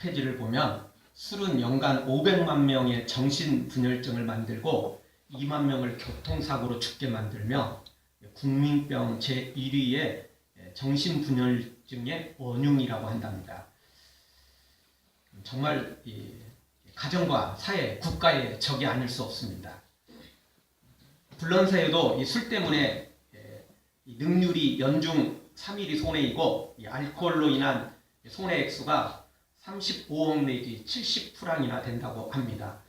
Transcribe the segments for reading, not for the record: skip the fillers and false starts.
페이지를 보면 술은 연간 500만 명의 정신분열증을 만들고 2만 명을 교통사고로 죽게 만들며 국민병 제1위의 정신분열증의 원흉이라고 한답니다. 정말 가정과 사회, 국가의 적이 아닐 수 없습니다. 불란서에도 이 술 때문에 능률이 연중 3일이 손해이고 이 알코올로 인한 손해 액수가 35억 내지 70프랑이나 된다고 합니다.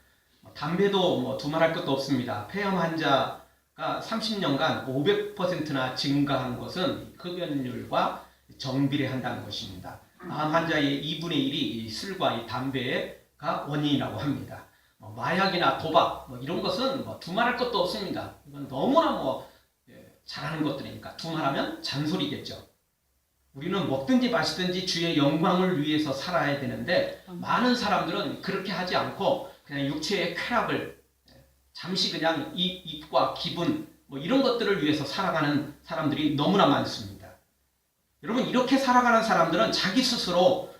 담배도 두말할 것도 없습니다. 폐암 환자가 30년간 500%나 증가한 것은 흡연율과 정비례한다는 것입니다. 암 환자의 2분의 1이 이 술과 이 담배가 원인이라고 합니다. 마약이나 도박 이런 것은 두말할 것도 없습니다. 이건 너무나 잘하는 것들이니까 두말하면 잔소리겠죠. 우리는 먹든지 마시든지 주의 영광을 위해서 살아야 되는데 많은 사람들은 그렇게 하지 않고 그냥 육체의 쾌락을 잠시 그냥 입과 기분 이런 것들을 위해서 살아가는 사람들이 너무나 많습니다. 여러분, 이렇게 살아가는 사람들은 자기 스스로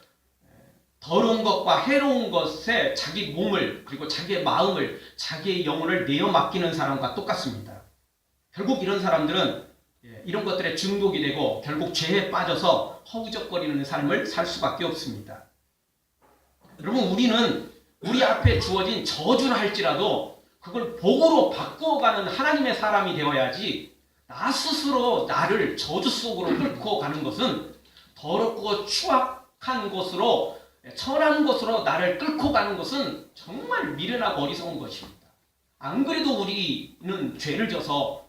더러운 것과 해로운 것에 자기 몸을 그리고 자기의 마음을 자기의 영혼을 내어 맡기는 사람과 똑같습니다. 결국 이런 사람들은 이런 것들에 중독이 되고 결국 죄에 빠져서 허우적거리는 삶을 살 수밖에 없습니다. 여러분, 우리는 우리 앞에 주어진 저주를 할지라도 그걸 복으로 바꾸어가는 하나님의 사람이 되어야지, 나 스스로 나를 저주 속으로 끌고 가는 것은 더럽고 추악한 것으로, 천한 것으로 나를 끌고 가는 것은 정말 미련하고 어리석은 것입니다. 안 그래도 우리는 죄를 져서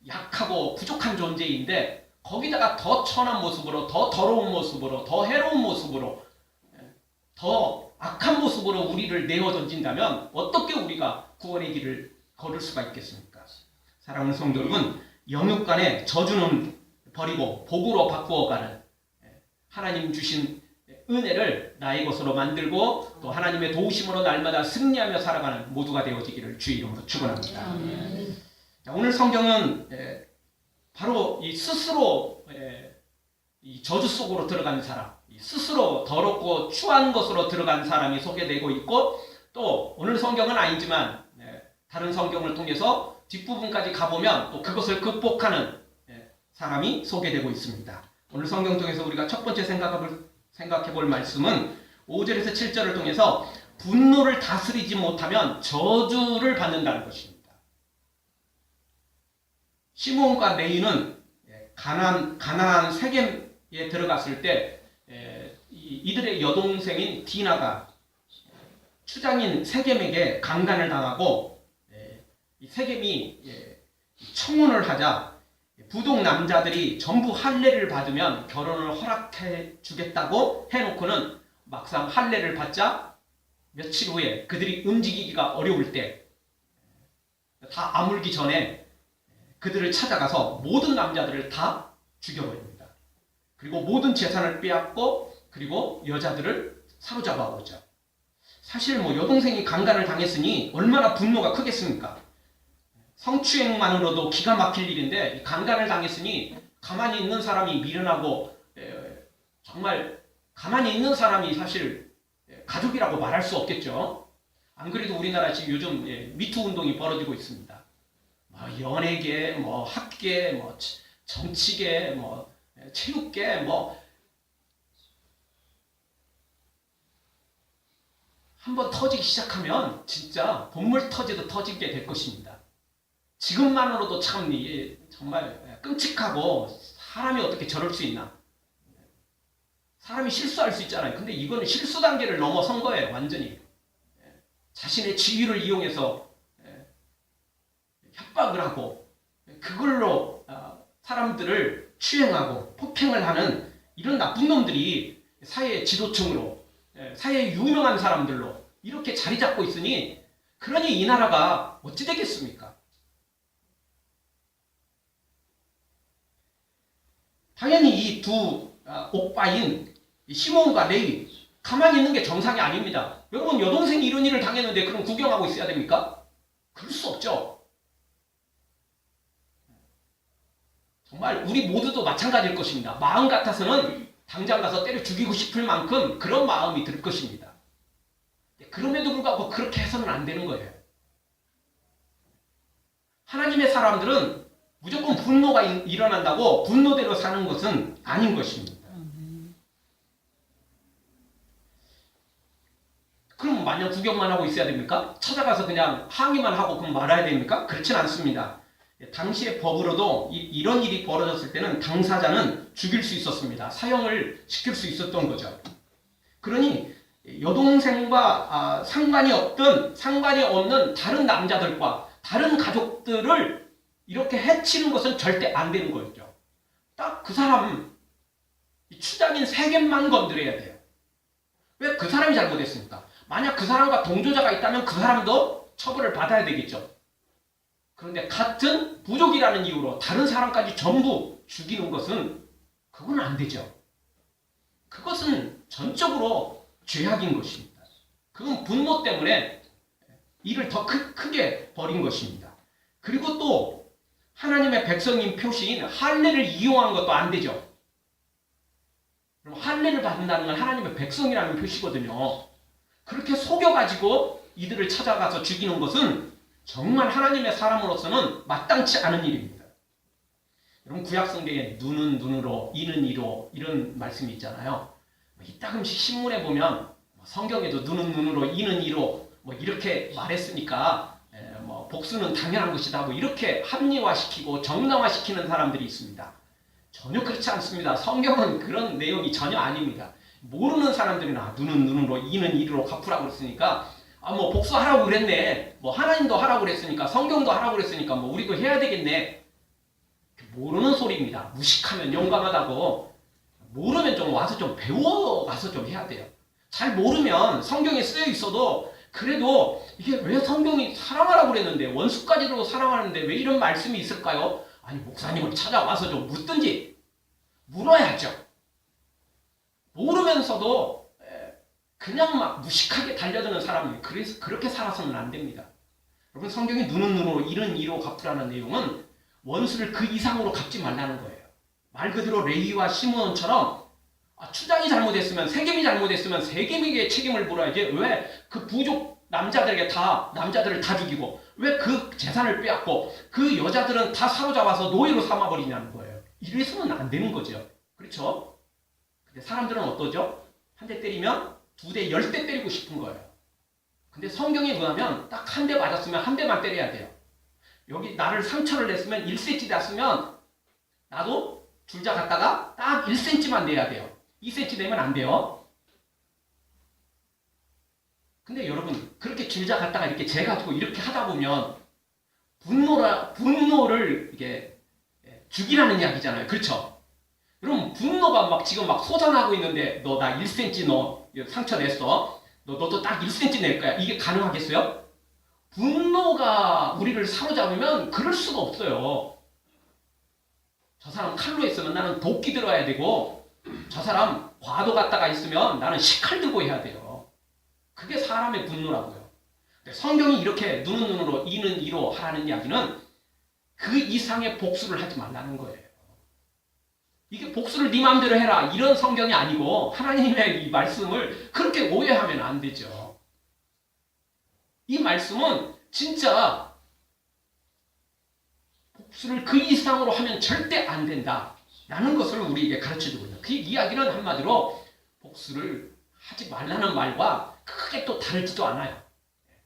약하고 부족한 존재인데 거기다가 더 천한 모습으로, 더 더러운 모습으로, 더 해로운 모습으로, 더 악한 모습으로 우리를 내어 던진다면 어떻게 우리가 구원의 길을 걸을 수가 있겠습니까? 사랑하는 성도 여러분, 영육간의 저주는 버리고 복으로 바꾸어가는 하나님 주신 은혜를 나의 것으로 만들고 또 하나님의 도우심으로 날마다 승리하며 살아가는 모두가 되어지기를 주의 이름으로 축원합니다. 오늘 성경은 바로 이 스스로 이 저주 속으로 들어간 사람, 스스로 더럽고 추한 것으로 들어간 사람이 소개되고 있고, 또 오늘 성경은 아니지만 다른 성경을 통해서 뒷부분까지 가보면 또 그것을 극복하는 사람이 소개되고 있습니다. 오늘 성경 통해서 우리가 첫 번째 생각해 볼 말씀은 5절에서 7절을 통해서 분노를 다스리지 못하면 저주를 받는다는 것입니다. 시몬과 레위는 가나안 세겜에 들어갔을 때 이들의 여동생인 디나가 추장인 세겜에게 강간을 당하고 세겜이 청혼을 하자 부동 남자들이 전부 할례를 받으면 결혼을 허락해 주겠다고 해놓고는 막상 할례를 받자 며칠 후에 그들이 움직이기가 어려울 때 다 아물기 전에 그들을 찾아가서 모든 남자들을 다 죽여버립니다. 그리고 모든 재산을 빼앗고 그리고 여자들을 사로잡아 오죠. 사실 여동생이 강간을 당했으니 얼마나 분노가 크겠습니까? 성추행만으로도 기가 막힐 일인데 강간을 당했으니 가만히 있는 사람이 미련하고 정말 가만히 있는 사람이 사실 가족이라고 말할 수 없겠죠. 안 그래도 우리나라 지금 요즘 미투 운동이 벌어지고 있습니다. 연예계, 학계, 정치계, 체육계, 한번 터지기 시작하면 진짜 본물 터지듯 터지게 될 것입니다. 지금만으로도 참 정말 끔찍하고 사람이 어떻게 저럴 수 있나. 사람이 실수할 수 있잖아요. 근데 이거는 실수 단계를 넘어선 거예요. 완전히. 자신의 지위를 이용해서 협박을 하고 그걸로 사람들을 추행하고 폭행을 하는 이런 나쁜 놈들이 사회의 지도층으로, 사회의 유명한 사람들로 이렇게 자리 잡고 있으니 그러니 이 나라가 어찌 되겠습니까? 당연히 이 두 오빠인 시몬과 레위 가만히 있는 게 정상이 아닙니다. 여러분, 여동생이 이런 일을 당했는데 그럼 구경하고 있어야 됩니까? 그럴 수 없죠. 정말 우리 모두도 마찬가지일 것입니다. 마음 같아서는 당장 가서 때려 죽이고 싶을 만큼 그런 마음이 들 것입니다. 그럼에도 불구하고 그렇게 해서는 안 되는 거예요. 하나님의 사람들은 무조건 분노가 일어난다고 분노대로 사는 것은 아닌 것입니다. 그럼 마냥 구경만 하고 있어야 됩니까? 찾아가서 그냥 항의만 하고 그럼 말아야 됩니까? 그렇진 않습니다. 당시의 법으로도 이런 일이 벌어졌을 때는 당사자는 죽일 수 있었습니다. 사형을 시킬 수 있었던 거죠. 그러니 여동생과 상관이 없는 다른 남자들과 다른 가족들을 이렇게 해치는 것은 절대 안 되는 거였죠. 딱 그 사람 추장인 세겜만 건드려야 돼요. 왜 그 사람이 잘못했습니까? 만약 그 사람과 동조자가 있다면 그 사람도 처벌을 받아야 되겠죠. 그런데 같은 부족이라는 이유로 다른 사람까지 전부 죽이는 것은 그건 안 되죠. 그것은 전적으로 죄악인 것입니다. 그건 분노 때문에 일을 더 크게 벌인 것입니다. 그리고 또 하나님의 백성인 표시인 할례를 이용한 것도 안 되죠. 그럼 할례를 받는다는 건 하나님의 백성이라는 표시거든요. 그렇게 속여가지고 이들을 찾아가서 죽이는 것은 정말 하나님의 사람으로서는 마땅치 않은 일입니다. 여러분 구약성경에 눈은 눈으로 이는 이로 이런 말씀이 있잖아요. 이따금씩 신문에 보면 성경에도 눈은 눈으로 이는 이로 이렇게 말했으니까 복수는 당연한 것이다 이렇게 합리화시키고 정당화시키는 사람들이 있습니다. 전혀 그렇지 않습니다. 성경은 그런 내용이 전혀 아닙니다. 모르는 사람들이나 눈은 눈으로 이는 이로 갚으라고 그랬으니까 복수하라고 그랬네. 하나님도 하라고 그랬으니까 성경도 하라고 그랬으니까 우리도 해야 되겠네. 모르는 소리입니다. 무식하면 용감하다고. 모르면 좀 와서 좀 배워가서 좀 해야 돼요. 잘 모르면 성경에 쓰여 있어도 그래도 이게 왜 성경이 사랑하라고 그랬는데 원수까지도 사랑하는데 왜 이런 말씀이 있을까요? 아니 목사님을 찾아와서 좀 묻든지 물어야죠. 모르면서도 그냥 막 무식하게 달려드는 사람이 그래서 그렇게 살아서는 안 됩니다. 여러분 성경이 눈은 눈으로 이는 이로 갚으라는 내용은 원수를 그 이상으로 갚지 말라는 거예요. 말 그대로 레위와 시므온처럼 추장이 잘못했으면 세겜이 잘못했으면 세겜에게 책임을 물어야지 왜 그 부족 남자들을 다 죽이고 왜 그 재산을 빼앗고 그 여자들은 다 사로잡아서 노예로 삼아버리냐는 거예요. 이래서는 안 되는 거죠. 그렇죠? 근데 사람들은 어떠죠? 한 대 때리면 2대, 10대 때리고 싶은 거예요. 근데 성경에 의하면 딱 한 대 맞았으면 한 대만 때려야 돼요. 여기 나를 상처를 냈으면 1cm 났으면 나도 줄자 갖다가 딱 1cm만 내야 돼요. 2cm 내면 안 돼요. 근데 여러분 그렇게 줄자 갖다가 이렇게 재가지고 이렇게 하다 보면 분노를 이게 죽이라는 이야기잖아요. 그렇죠? 그럼 분노가 지금 솟아나고 있는데 너 나 1cm 너 상처 냈어. 너도 딱 1cm 낼 거야. 이게 가능하겠어요? 분노가 우리를 사로잡으면 그럴 수가 없어요. 저 사람 칼로 했으면 나는 도끼 들어야 되고 저 사람 과도 갖다가 있으면 나는 식칼 들고 해야 돼요. 그게 사람의 분노라고요. 성경이 이렇게 눈은 눈으로 이는 이로 하라는 이야기는 그 이상의 복수를 하지 말라는 거예요. 이게 복수를 네 마음대로 해라 이런 성경이 아니고 하나님의 이 말씀을 그렇게 오해하면 안 되죠. 이 말씀은 진짜 복수를 그 이상으로 하면 절대 안 된다라는 것을 우리에게 가르쳐주고 있다. 그 이야기는 한마디로 복수를 하지 말라는 말과 크게 또 다르지도 않아요.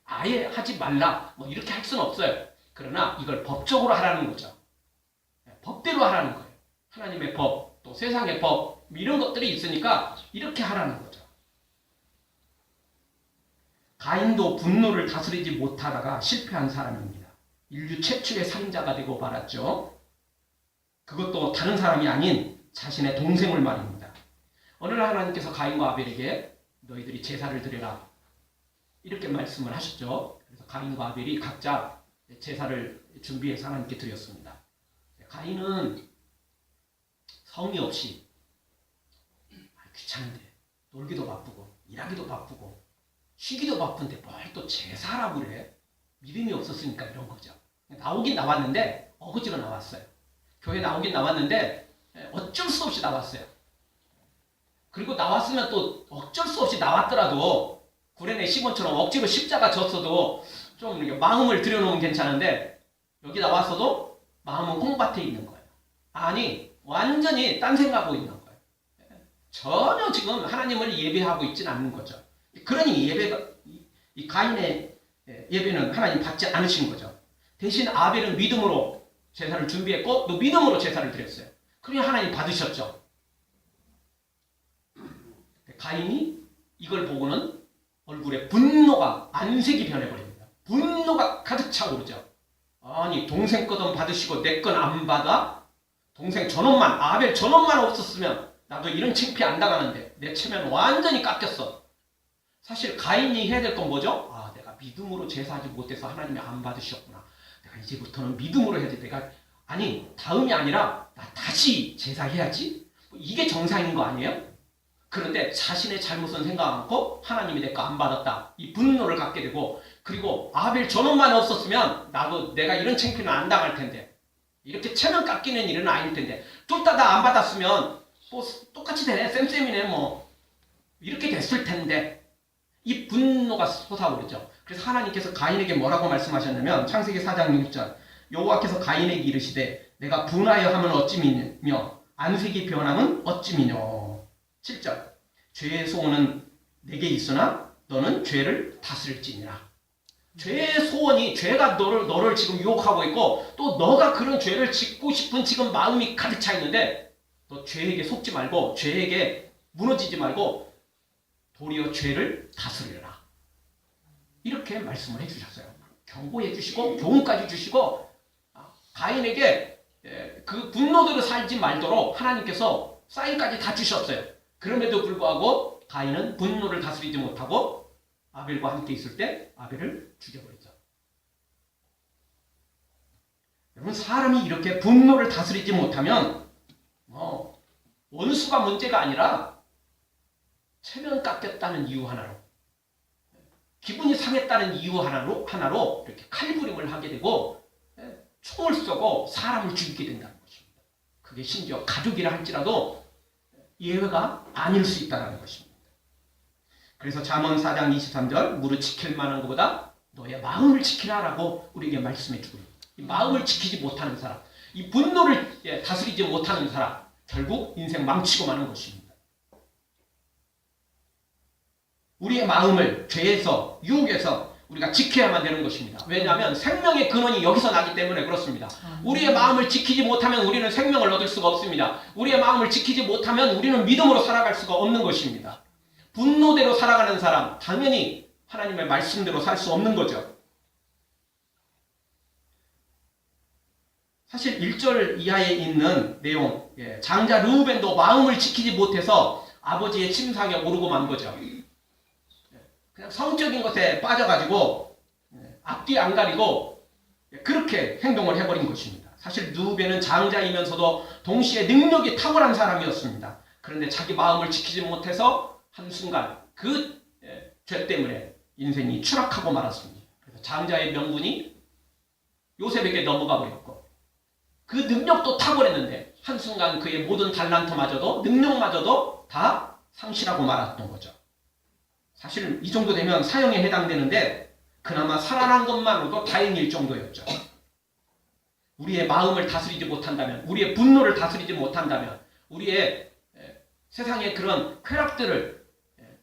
아예 하지 말라 이렇게 할 수는 없어요. 그러나 이걸 법적으로 하라는 거죠. 법대로 하라는 거예요. 하나님의 법, 또 세상의 법 이런 것들이 있으니까 이렇게 하라는 거죠. 가인도 분노를 다스리지 못하다가 실패한 사람입니다. 인류 최초의 살인자가 되고 말았죠. 그것도 다른 사람이 아닌 자신의 동생을 말입니다. 어느 날 하나님께서 가인과 아벨에게 너희들이 제사를 드려라 이렇게 말씀을 하셨죠. 그래서 가인과 아벨이 각자 제사를 준비해서 하나님께 드렸습니다. 가인은 성의 없이 귀찮은데 놀기도 바쁘고 일하기도 바쁘고 쉬기도 바쁜데 뭘 또 제사라고 그래? 믿음이 없었으니까 이런 거죠. 나오긴 나왔는데 어거지로 나왔어요. 교회 나오긴 나왔는데 어쩔 수 없이 나왔어요. 그리고 나왔으면 또 어쩔 수 없이 나왔더라도 구레네 시몬처럼 억지로 십자가 졌어도 좀 이렇게 마음을 들여놓으면 괜찮은데 여기 나왔어도 마음은 콩밭에 있는 거예요. 아니 완전히 딴 생각하고 있는 거예요. 전혀 지금 하나님을 예배하고 있지는 않는 거죠. 그러니 이 가인의 예배는 하나님 받지 않으신 거죠. 대신 아벨은 믿음으로 제사를 준비했고 또 믿음으로 제사를 드렸어요. 그러니 하나님 받으셨죠. 가인이 이걸 보고는 얼굴에 분노가 안색이 변해버립니다. 분노가 가득 차오르죠. 아니 동생 거든 받으시고 내 건 안 받아? 동생 전원만 아벨 전원만 없었으면 나도 이런 창피 안 당하는데 내 체면 완전히 깎였어. 사실 가인이 해야 될 건 뭐죠? 아 내가 믿음으로 제사하지 못해서 하나님이 안 받으셨구나. 내가 이제부터는 믿음으로 해야지. 내가 아니 다음이 아니라 나 다시 제사해야지. 이게 정상인 거 아니에요? 그런데 자신의 잘못은 생각 않고 하나님이 내 거 안 받았다. 이 분노를 갖게 되고 그리고 아벨 전원만 없었으면 나도 내가 이런 창피는 안 당할 텐데 이렇게 체면 깎이는 일은 아닐 텐데 둘 다 안 받았으면 뭐 똑같이 되네 쌤쌤이네 뭐 이렇게 됐을 텐데 이 분노가 솟아오르죠. 그래서 하나님께서 가인에게 뭐라고 말씀하셨냐면 창세기 4장 6절 여호와께서 가인에게 이르시되 내가 분하여 하면 어찌미며 안색이 변함은 어찌미뇨. 7절 죄의 소원은 내게 있으나 너는 죄를 다스릴지니라. 죄의 소원이 죄가 너를 지금 유혹하고 있고 또 너가 그런 죄를 짓고 싶은 지금 마음이 가득 차 있는데 너 죄에게 속지 말고 죄에게 무너지지 말고 도리어 죄를 다스리라. 이렇게 말씀을 해주셨어요. 경고해 주시고 교훈까지 주시고 가인에게 그 분노대로 살지 말도록 하나님께서 사인까지 다 주셨어요. 그럼에도 불구하고 가인은 분노를 다스리지 못하고 아벨과 함께 있을 때 아벨을 죽여버리죠. 여러분 사람이 이렇게 분노를 다스리지 못하면 원수가 문제가 아니라 체면 깎였다는 이유 하나로 기분이 상했다는 이유 하나로 이렇게 칼부림을 하게 되고 총을 쏘고 사람을 죽이게 된다는 것입니다. 그게 심지어 가족이라 할지라도 예외가 아닐 수 있다는 것입니다. 그래서 잠언 4장 23절 무릇 지킬 만한 것보다 너의 마음을 지키라라고 우리에게 말씀해 주고 있습니다. 이 마음을 지키지 못하는 사람, 이 분노를 다스리지 못하는 사람 결국 인생 망치고 마는 것입니다. 우리의 마음을 죄에서 유혹에서 우리가 지켜야만 되는 것입니다. 왜냐하면 생명의 근원이 여기서 나기 때문에 그렇습니다. 우리의 마음을 지키지 못하면 우리는 생명을 얻을 수가 없습니다. 우리의 마음을 지키지 못하면 우리는 믿음으로 살아갈 수가 없는 것입니다. 분노대로 살아가는 사람 당연히 하나님의 말씀대로 살 수 없는 거죠. 사실 1절 이하에 있는 내용 장자 르우벤도 마음을 지키지 못해서 아버지의 침상에 오르고 만 거죠. 그냥 성적인 것에 빠져가지고 앞뒤 안 가리고 그렇게 행동을 해버린 것입니다. 사실 르우벤은 장자이면서도 동시에 능력이 탁월한 사람이었습니다. 그런데 자기 마음을 지키지 못해서 한순간 그 죄 때문에 인생이 추락하고 말았습니다. 그래서 장자의 명분이 요셉에게 넘어가 버렸고 그 능력도 탁월했는데 한순간 그의 모든 달란트마저도 능력마저도 다 상실하고 말았던 거죠. 사실 이 정도 되면 사형에 해당되는데 그나마 살아난 것만으로도 다행일 정도였죠. 우리의 마음을 다스리지 못한다면 우리의 분노를 다스리지 못한다면 우리의 세상의 그런 쾌락들을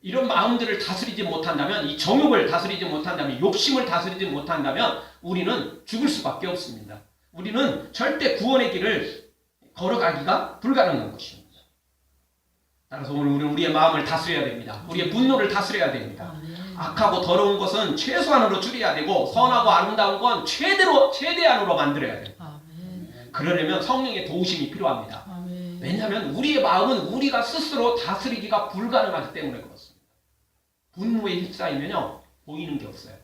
이런 마음들을 다스리지 못한다면 이 정욕을 다스리지 못한다면 욕심을 다스리지 못한다면 우리는 죽을 수밖에 없습니다. 우리는 절대 구원의 길을 걸어가기가 불가능한 것입니다. 따라서 오늘 우리의 마음을 다스려야 됩니다. 우리의 분노를 다스려야 됩니다. 악하고 더러운 것은 최소한으로 줄여야 되고 선하고 아름다운 건 최대한으로 만들어야 됩니다. 그러려면 성령의 도우심이 필요합니다. 왜냐하면 우리의 마음은 우리가 스스로 다스리기가 불가능하기 때문에 그렇습니다. 분노에 휩싸이면요 보이는 게 없어요.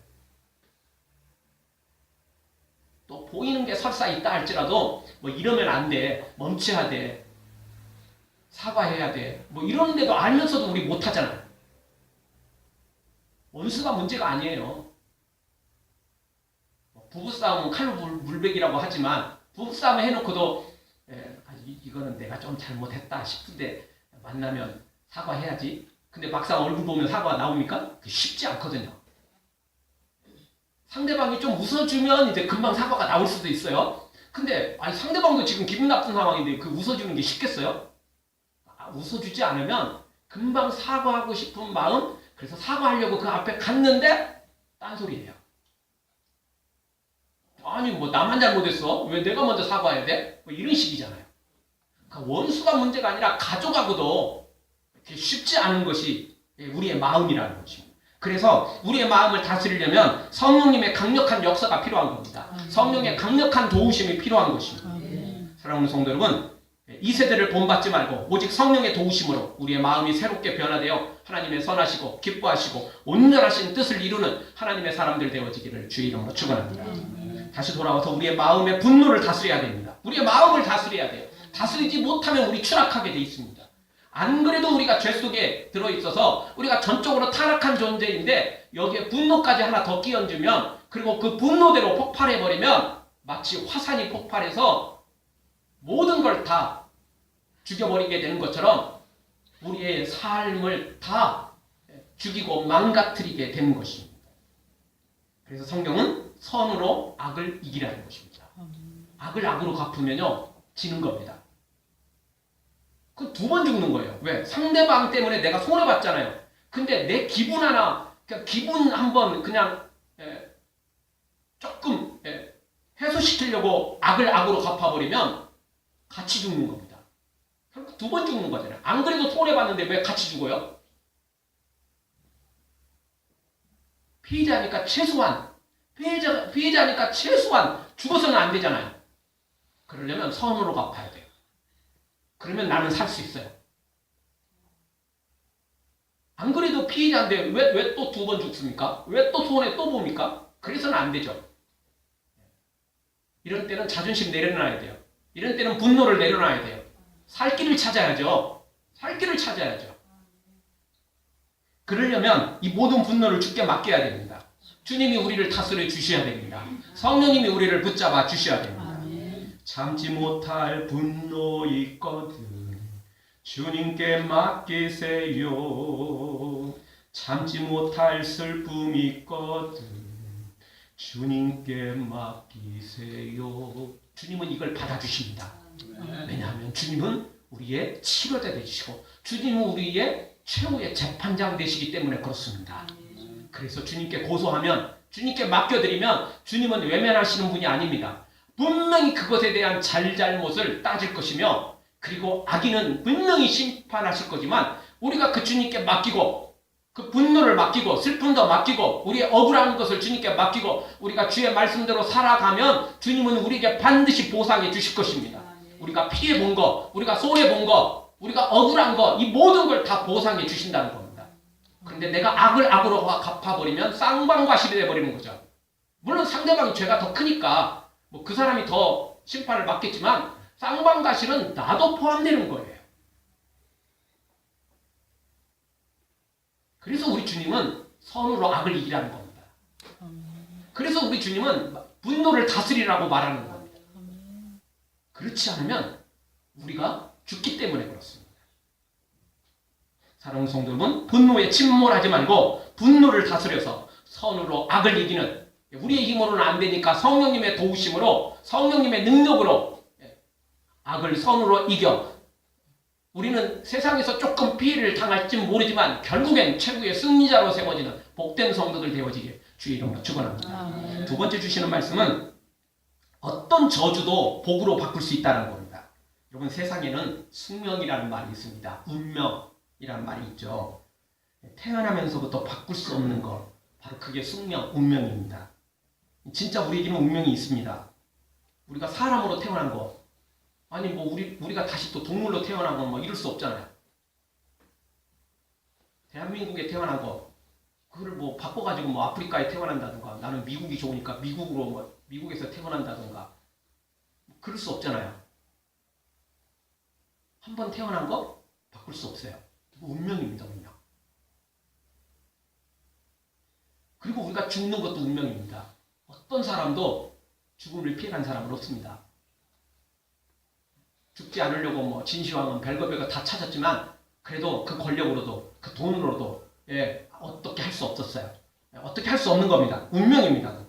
또 보이는 게 설사 있다 할지라도 뭐 이러면 안 돼, 멈춰야 돼, 사과해야 돼, 뭐 이러는데도 알면서도 우리 못하잖아요. 원수가 문제가 아니에요. 부부싸움은 칼로 물베기라고 하지만 부부싸움 해놓고도 이거는 내가 좀 잘못했다 싶은데 만나면 사과해야지. 근데 막상 얼굴 보면 사과가 나옵니까? 쉽지 않거든요. 상대방이 좀 웃어주면 이제 금방 사과가 나올 수도 있어요. 근데 아니 상대방도 지금 기분 나쁜 상황인데 그 웃어주는 게 쉽겠어요? 웃어주지 않으면 금방 사과하고 싶은 마음, 그래서 사과하려고 그 앞에 갔는데 딴소리예요. 아니 뭐 나만 잘못했어? 왜 내가 먼저 사과해야 돼? 뭐 이런 식이잖아요. 그러니까 원수가 문제가 아니라 가족하고도 이렇게 쉽지 않은 것이 우리의 마음이라는 것입니다. 그래서 우리의 마음을 다스리려면 성령님의 강력한 역사가 필요한 겁니다. 성령의 강력한 도우심이 필요한 것입니다. 사랑하는 성도 여러분, 이 세대를 본받지 말고 오직 성령의 도우심으로 우리의 마음이 새롭게 변화되어 하나님의 선하시고 기뻐하시고 온전하신 뜻을 이루는 하나님의 사람들 되어지기를 주의 이름으로 축원합니다. 다시 돌아와서 우리의 마음의 분노를 다스려야 됩니다. 우리의 마음을 다스려야 돼요. 다스리지 못하면 우리 추락하게 돼 있습니다. 안 그래도 우리가 죄 속에 들어있어서 우리가 전적으로 타락한 존재인데 여기에 분노까지 하나 더 끼얹으면, 그리고 그 분노대로 폭발해버리면 마치 화산이 폭발해서 모든 걸 다 죽여버리게 되는 것처럼 우리의 삶을 다 죽이고 망가뜨리게 되는 것입니다. 그래서 성경은 선으로 악을 이기라는 것입니다. 악을 악으로 갚으면요 지는 겁니다. 그 2번 죽는 거예요. 왜? 상대방 때문에 내가 손해봤잖아요. 근데 내 기분 하나, 그냥 기분 한번 그냥 조금 해소시키려고 악을 악으로 갚아버리면 같이 죽는 겁니다. 결국 2번 죽는 거잖아요. 안 그래도 손해봤는데 왜 같이 죽어요? 피해자니까 최소한, 피해자니까 최소한 죽어서는 안 되잖아요. 그러려면 선으로 갚아야 돼요. 그러면 나는 살 수 있어요. 안 그래도 피해자인데 왜 또 2번 죽습니까? 왜 또 손해 또 봅니까? 그래서는 안 되죠. 이런 때는 자존심 내려놔야 돼요. 이런 때는 분노를 내려놔야 돼요. 살 길을 찾아야죠. 살 길을 찾아야죠. 그러려면 이 모든 분노를 주께 맡겨야 됩니다. 주님이 우리를 다스려 주셔야 됩니다. 성령님이 우리를 붙잡아 주셔야 됩니다. 참지 못할 분노 있거든 주님께 맡기세요. 참지 못할 슬픔 있거든 주님께 맡기세요. 주님은 이걸 받아주십니다. 왜냐하면 주님은 우리의 치료자 되시고 주님은 우리의 최후의 재판장 되시기 때문에 그렇습니다. 그래서 주님께 고소하면, 주님께 맡겨드리면 주님은 외면하시는 분이 아닙니다. 분명히 그것에 대한 잘잘못을 따질 것이며, 그리고 악인은 분명히 심판하실 거지만 우리가 그 주님께 맡기고 그 분노를 맡기고 슬픔도 맡기고 우리의 억울한 것을 주님께 맡기고 우리가 주의 말씀대로 살아가면 주님은 우리에게 반드시 보상해 주실 것입니다. 우리가 피해본 거, 우리가 손해본 거, 우리가 억울한 거, 이 모든 걸 다 보상해 주신다는 겁니다. 그런데 내가 악을 악으로 갚아버리면 쌍방과실이 돼버리는 거죠. 물론 상대방이 죄가 더 크니까 뭐 그 사람이 더 심판을 받겠지만 쌍방과실은 나도 포함되는 거예요. 그래서 우리 주님은 선으로 악을 이기라는 겁니다. 그래서 우리 주님은 분노를 다스리라고 말하는 겁니다. 그렇지 않으면 우리가 죽기 때문에 그렇습니다. 사랑하는 성도 여러분, 분노에 침몰하지 말고 분노를 다스려서 선으로 악을 이기는, 우리의 힘으로는 안 되니까 성령님의 도우심으로, 성령님의 능력으로 악을 선으로 이겨 우리는 세상에서 조금 피해를 당할지 모르지만 결국엔 최후의 승리자로 세워지는 복된 성도들 되어지길 주의 이름으로 축원합니다. 2번째 주시는 말씀은 어떤 저주도 복으로 바꿀 수 있다는 겁니다. 여러분, 세상에는 숙명이라는 말이 있습니다. 운명이라는 말이 있죠. 태어나면서부터 바꿀 수 없는 것, 바로 그게 숙명, 운명입니다. 진짜 우리에게는 운명이 있습니다. 우리가 사람으로 태어난 거, 아니 뭐 우리가 다시 또 동물로 태어난 건 뭐 이럴 수 없잖아요. 대한민국에 태어난 거, 그걸 뭐 바꿔가지고 뭐 아프리카에 태어난다든가, 나는 미국이 좋으니까 미국으로 뭐 미국에서 태어난다든가, 그럴 수 없잖아요. 한 번 태어난 거 바꿀 수 없어요. 운명입니다, 운명. 그리고 우리가 죽는 것도 운명입니다. 어떤 사람도 죽음을 피해간 사람은 없습니다. 죽지 않으려고 뭐 진시황은 별거 다 찾았지만 그래도 그 권력으로도 그 돈으로도 어떻게 할 수 없었어요. 어떻게 할 수 없는 겁니다. 운명입니다.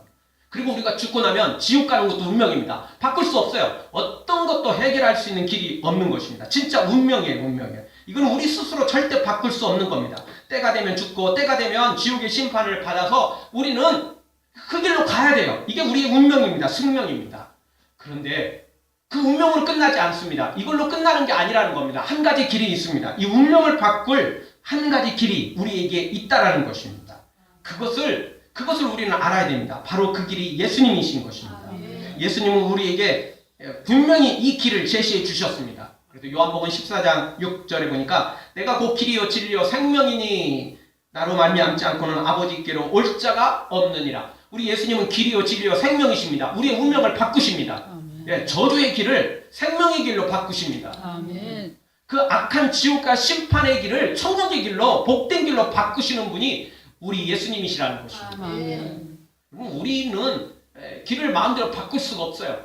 그리고 우리가 죽고 나면 지옥 가는 것도 운명입니다. 바꿀 수 없어요. 어떤 것도 해결할 수 있는 길이 없는 것입니다. 진짜 운명이에요, 운명이에요. 이건 우리 스스로 절대 바꿀 수 없는 겁니다. 때가 되면 죽고 때가 되면 지옥의 심판을 받아서 우리는 그 길로 가야 돼요. 이게 우리의 운명입니다. 숙명입니다. 그런데 그 운명으로 끝나지 않습니다. 이걸로 끝나는 게 아니라는 겁니다. 한 가지 길이 있습니다. 이 운명을 바꿀 한 가지 길이 우리에게 있다라는 것입니다. 그것을 우리는 알아야 됩니다. 바로 그 길이 예수님이신 것입니다. 예수님은 우리에게 분명히 이 길을 제시해 주셨습니다. 그래서 요한복음 14장 6절에 보니까 내가 곧 길이요 진리요 생명이니 나로 말미암지 않고는 아버지께로 올 자가 없느니라. 우리 예수님은 길이요 진리요 생명이십니다. 우리의 운명을 바꾸십니다. 저주의 길을 생명의 길로 바꾸십니다. 아멘. 그 악한 지옥과 심판의 길을 천국의 길로 복된 길로 바꾸시는 분이 우리 예수님이시라는 것입니다. 아멘. 우리는 길을 마음대로 바꿀 수가 없어요.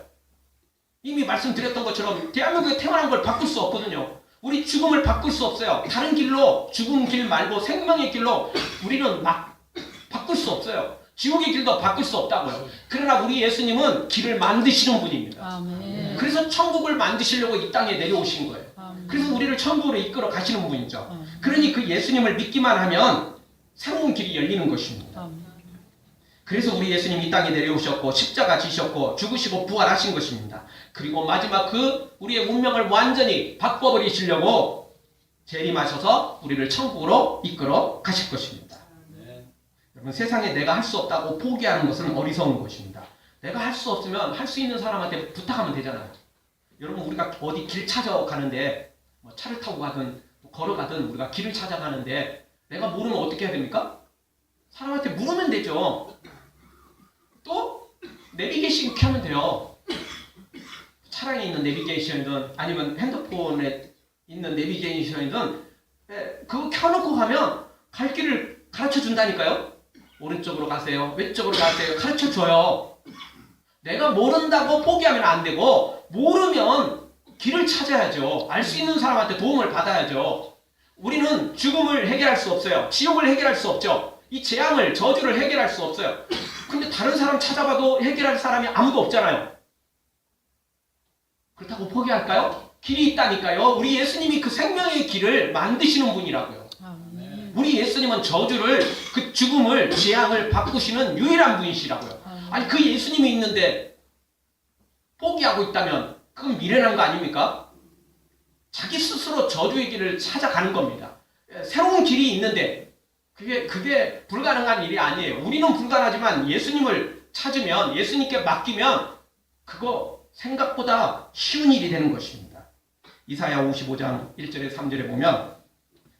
이미 말씀드렸던 것처럼 대한민국에 태어난 걸 바꿀 수 없거든요. 우리 죽음을 바꿀 수 없어요. 다른 길로 죽음 길 말고 생명의 길로 우리는 막 바꿀 수 없어요. 지옥의 길도 바꿀 수 없다고요. 그러나 우리 예수님은 길을 만드시는 분입니다. 아멘. 그래서 천국을 만드시려고 이 땅에 내려오신 거예요. 아멘. 그래서 우리를 천국으로 이끌어 가시는 분이죠. 아멘. 그러니 그 예수님을 믿기만 하면 새로운 길이 열리는 것입니다. 아멘. 그래서 우리 예수님이 이 땅에 내려오셨고 십자가 지셨고 죽으시고 부활하신 것입니다. 그리고 마지막 그 우리의 운명을 완전히 바꿔버리시려고 재림하셔서 우리를 천국으로 이끌어 가실 것입니다. 여러분, 세상에 내가 할 수 없다고 포기하는 것은 어리석은 것입니다. 내가 할 수 없으면 할 수 있는 사람한테 부탁하면 되잖아요. 여러분, 우리가 어디 길 찾아가는데 뭐 차를 타고 가든 걸어가든 우리가 길을 찾아가는데 내가 모르면 어떻게 해야 됩니까? 사람한테 물으면 되죠. 또 내비게이션 켜면 돼요. 차량에 있는 내비게이션이든 아니면 핸드폰에 있는 내비게이션이든 그거 켜놓고 가면 갈 길을 가르쳐 준다니까요. 오른쪽으로 가세요. 왼쪽으로 가세요. 가르쳐 줘요. 내가 모른다고 포기하면 안 되고 모르면 길을 찾아야죠. 알 수 있는 사람한테 도움을 받아야죠. 우리는 죽음을 해결할 수 없어요. 지옥을 해결할 수 없죠. 이 재앙을, 저주를 해결할 수 없어요. 근데 다른 사람 찾아봐도 해결할 사람이 아무도 없잖아요. 그렇다고 포기할까요? 길이 있다니까요. 우리 예수님이 그 생명의 길을 만드시는 분이라고요. 아멘. 우리 예수님은 저주를, 그 죽음을, 재앙을 바꾸시는 유일한 분이시라고요. 아니, 그 예수님이 있는데 포기하고 있다면 그건 미련한 거 아닙니까? 자기 스스로 저주의 길을 찾아가는 겁니다. 새로운 길이 있는데 그게 불가능한 일이 아니에요. 우리는 불가능하지만 예수님을 찾으면, 예수님께 맡기면 그거 생각보다 쉬운 일이 되는 것입니다. 이사야 55장 1절에 3절에 보면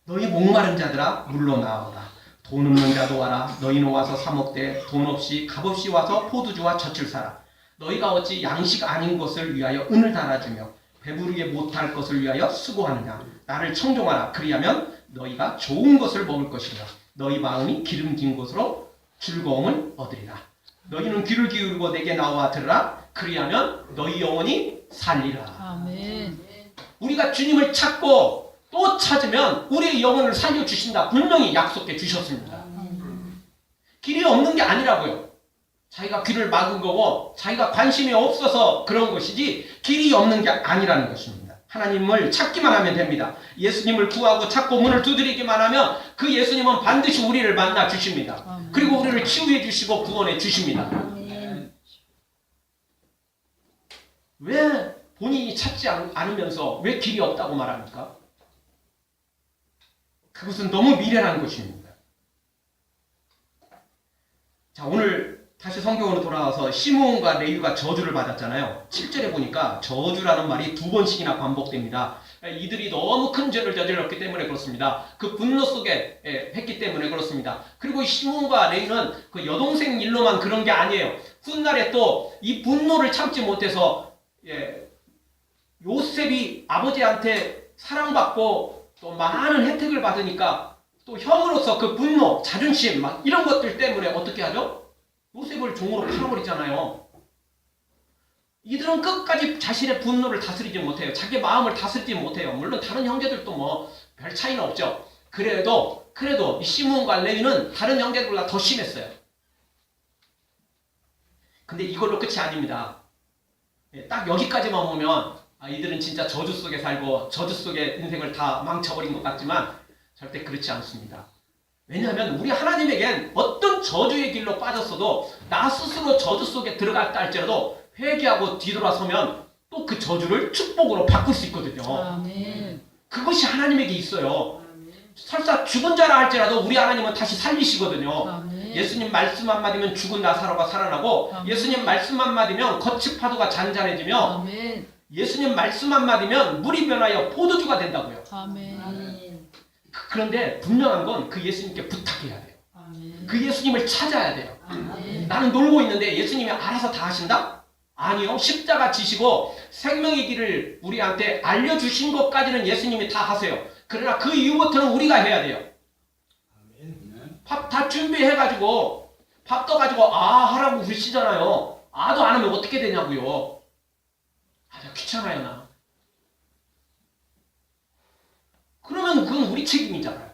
너희 목마른 자들아 물로 나와라. 돈 없는 자도 와라. 너희는 와서 사 먹되 돈 없이 값없이 와서 포도주와 젖을 사라. 너희가 어찌 양식 아닌 것을 위하여 은을 달아주며 배부르게 못할 것을 위하여 수고하느냐. 나를 청종하라. 그리하면 너희가 좋은 것을 먹을 것이라. 너희 마음이 기름진 곳으로 즐거움을 얻으리라. 너희는 귀를 기울이고 내게 나와 들으라. 그리하면 너희 영혼이 살리라. 아멘. 우리가 주님을 찾고 또 찾으면 우리의 영혼을 살려주신다. 분명히 약속해 주셨습니다. 길이 없는 게 아니라고요. 자기가 귀를 막은 거고 자기가 관심이 없어서 그런 것이지 길이 없는 게 아니라는 것입니다. 하나님을 찾기만 하면 됩니다. 예수님을 구하고 찾고 문을 두드리기만 하면 그 예수님은 반드시 우리를 만나 주십니다. 그리고 우리를 치유해 주시고 구원해 주십니다. 왜 본인이 찾지 않으면서 왜 길이 없다고 말합니까? 그것은 너무 미련한 것입니다. 자, 오늘 다시 성경으로 돌아와서 시므온과 레위가 저주를 받았잖아요. 7절에 보니까 저주라는 말이 2번씩이나 반복됩니다. 이들이 너무 큰 죄를 저질렀기 때문에 그렇습니다. 그 분노 속에 했기 때문에 그렇습니다. 그리고 시므온과 레위는 그 여동생 일로만 그런 게 아니에요. 훗날에 또 이 분노를 참지 못해서 요셉이 아버지한테 사랑받고 또 많은 혜택을 받으니까 또 형으로서 그 분노, 자존심 막 이런 것들 때문에 어떻게 하죠? 요셉을 종으로 팔아버리잖아요. 이들은 끝까지 자신의 분노를 다스리지 못해요. 자기 마음을 다스리지 못해요. 물론 다른 형제들도 뭐 별 차이는 없죠. 그래도 이 시므온과 레위는 다른 형제들보다 더 심했어요. 근데 이걸로 끝이 아닙니다. 딱 여기까지만 보면 이들은 진짜 저주 속에 살고 저주 속에 인생을 다 망쳐버린 것 같지만 절대 그렇지 않습니다. 왜냐하면 우리 하나님에겐 어떤 저주의 길로 빠졌어도 나 스스로 저주 속에 들어갔다 할지라도 회개하고 뒤돌아서면 또 그 저주를 축복으로 바꿀 수 있거든요. 아멘. 그것이 하나님에게 있어요. 설사 죽은 자라 할지라도 우리 하나님은 다시 살리시거든요. 아멘. 예수님 말씀 한마디면 죽은 나사로가 살아나고 아멘. 예수님 말씀 한마디면 거칠 파도가 잔잔해지며 아멘. 예수님 말씀 한마디면 물이 변하여 포도주가 된다고요. 아멘. 그런데 분명한 건 그 예수님께 부탁해야 돼요. 아멘. 그 예수님을 찾아야 돼요. 아멘. 나는 놀고 있는데 예수님이 알아서 다 하신다? 아니요. 십자가 지시고 생명의 길을 우리한테 알려주신 것까지는 예수님이 다 하세요. 그러나 그 이후부터는 우리가 해야 돼요. 밥 다 준비해가지고 밥 떠가지고 하라고 그러시잖아요. 도 안 하면 어떻게 되냐고요. 나 귀찮아요 나. 그러면 그건 우리 책임이잖아요.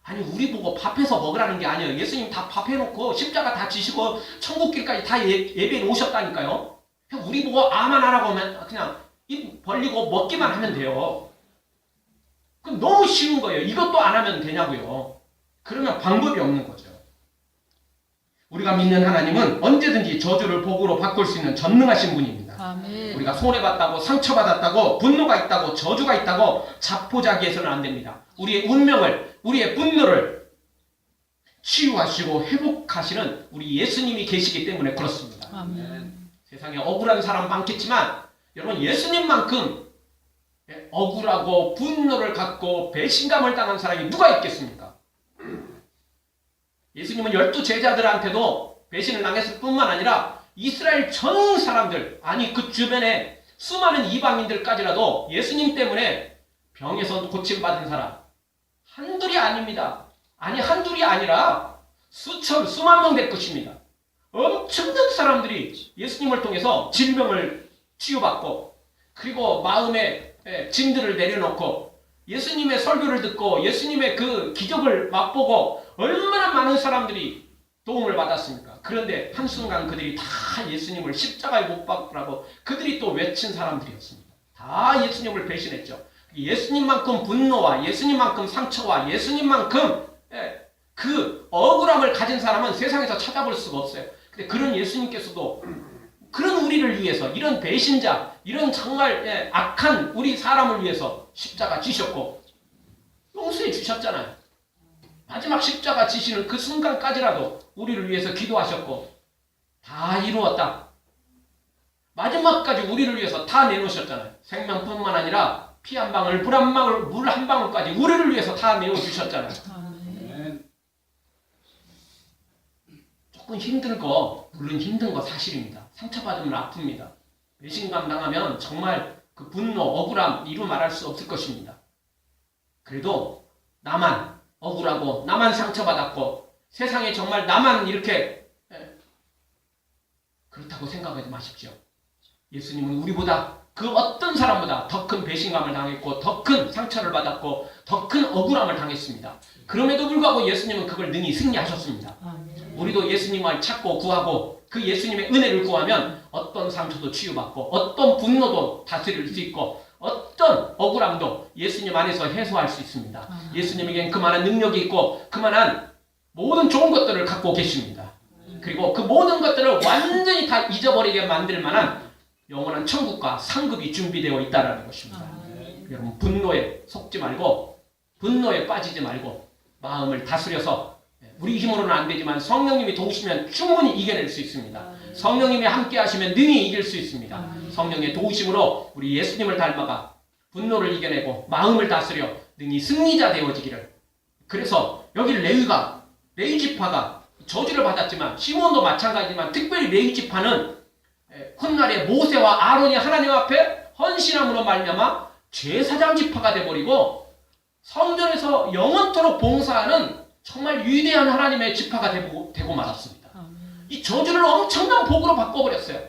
아니 우리 보고 밥해서 먹으라는 게 아니에요. 예수님 다 밥해놓고 십자가 다 지시고 천국길까지 다 예배해 놓으셨다니까요. 그냥 우리 보고 아만 하라고 하면 그냥 입 벌리고 먹기만 하면 돼요. 그럼 너무 쉬운 거예요. 이것도 안 하면 되냐고요. 그러면 방법이 없는 거죠. 우리가 믿는 하나님은 언제든지 저주를 복으로 바꿀 수 있는 전능하신 분입니다. 아멘. 우리가 손해봤다고 상처받았다고 분노가 있다고 저주가 있다고 자포자기해서는 안 됩니다. 우리의 운명을 우리의 분노를 치유하시고 회복하시는 우리 예수님이 계시기 때문에 그렇습니다. 아멘. 세상에 억울한 사람 많겠지만 여러분 예수님만큼 억울하고 분노를 갖고 배신감을 당한 사람이 누가 있겠습니까? 예수님은 12 제자들한테도 배신을 당했을 뿐만 아니라 이스라엘 전 사람들, 아니 그 주변에 수많은 이방인들까지라도 예수님 때문에 병에서 고침받은 사람 한둘이 아닙니다. 아니 한둘이 아니라 수만 명 될 것입니다. 엄청난 사람들이 예수님을 통해서 질병을 치유받고 그리고 마음에 짐들을 내려놓고 예수님의 설교를 듣고 예수님의 그 기적을 맛보고 얼마나 많은 사람들이 도움을 받았습니까? 그런데 한순간 그들이 다 예수님을 십자가에 못 박으라고 그들이 또 외친 사람들이었습니다. 다 예수님을 배신했죠. 예수님만큼 분노와 예수님만큼 상처와 예수님만큼 그 억울함을 가진 사람은 세상에서 찾아볼 수가 없어요. 근데 그런 예수님께서도 그런 우리를 위해서 이런 배신자 이런 정말 악한 우리 사람을 위해서 십자가 지셨고 용서해 주셨잖아요. 마지막 십자가 지시는 그 순간까지라도 우리를 위해서 기도하셨고 다 이루었다. 마지막까지 우리를 위해서 다 내놓으셨잖아요. 생명뿐만 아니라 피 한 방울, 물 한 방울, 물 한 방울까지 우리를 위해서 다 내어주셨잖아요. 아멘. 조금 힘든 거, 물론 힘든 거 사실입니다. 상처받으면 아픕니다. 배신감 당하면 정말 그 분노, 억울함 이루 말할 수 없을 것입니다. 그래도 나만 억울하고 나만 상처받았고 세상에 정말 나만 이렇게 그렇다고 생각하지 마십시오. 예수님은 우리보다 그 어떤 사람보다 더 큰 배신감을 당했고 더 큰 상처를 받았고 더 큰 억울함을 당했습니다. 그럼에도 불구하고 예수님은 그걸 능히 승리하셨습니다. 아멘. 우리도 예수님을 찾고 구하고 그 예수님의 은혜를 구하면 어떤 상처도 치유받고 어떤 분노도 다스릴 수 있고 어떤 억울함도 예수님 안에서 해소할 수 있습니다. 예수님에겐 그만한 능력이 있고 그만한 모든 좋은 것들을 갖고 계십니다. 그리고 그 모든 것들을 완전히 다 잊어버리게 만들 만한 영원한 천국과 상급이 준비되어 있다는 것입니다. 여러분 분노에 속지 말고 분노에 빠지지 말고 마음을 다스려서 우리 힘으로는 안 되지만 성령님이 도우시면 충분히 이겨낼 수 있습니다. 성령님이 함께 하시면 능히 이길 수 있습니다. 성령의 도우심으로 우리 예수님을 닮아가 분노를 이겨내고 마음을 다스려 능히 승리자 되어지기를. 그래서 여기 레위 지파가 저주를 받았지만 시몬도 마찬가지지만 특별히 레위 지파는 훗날에 모세와 아론이 하나님 앞에 헌신함으로 말미암아 제사장 지파가 되어버리고 성전에서 영원토록 봉사하는 정말 위대한 하나님의 지파가 되고 말았습니다. 이 저주를 엄청난 복으로 바꿔버렸어요.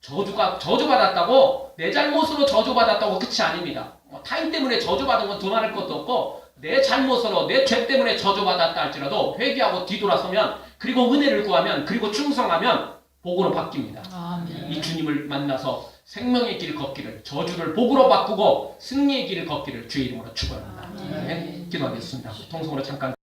저주받았다고 내 잘못으로 저주받았다고 끝이 아닙니다. 타인 때문에 저주받은 건 두말할 것도 없고 내 잘못으로 내 죄 때문에 저주받았다 할지라도 회개하고 뒤돌아서면 그리고 은혜를 구하면 그리고 충성하면 복으로 바뀝니다. 아멘. 이 주님을 만나서 생명의 길 걷기를 저주를 복으로 바꾸고 승리의 길을 걷기를 주의 이름으로 축원합니다. 아멘. 기도하겠습니다. 통성으로 잠깐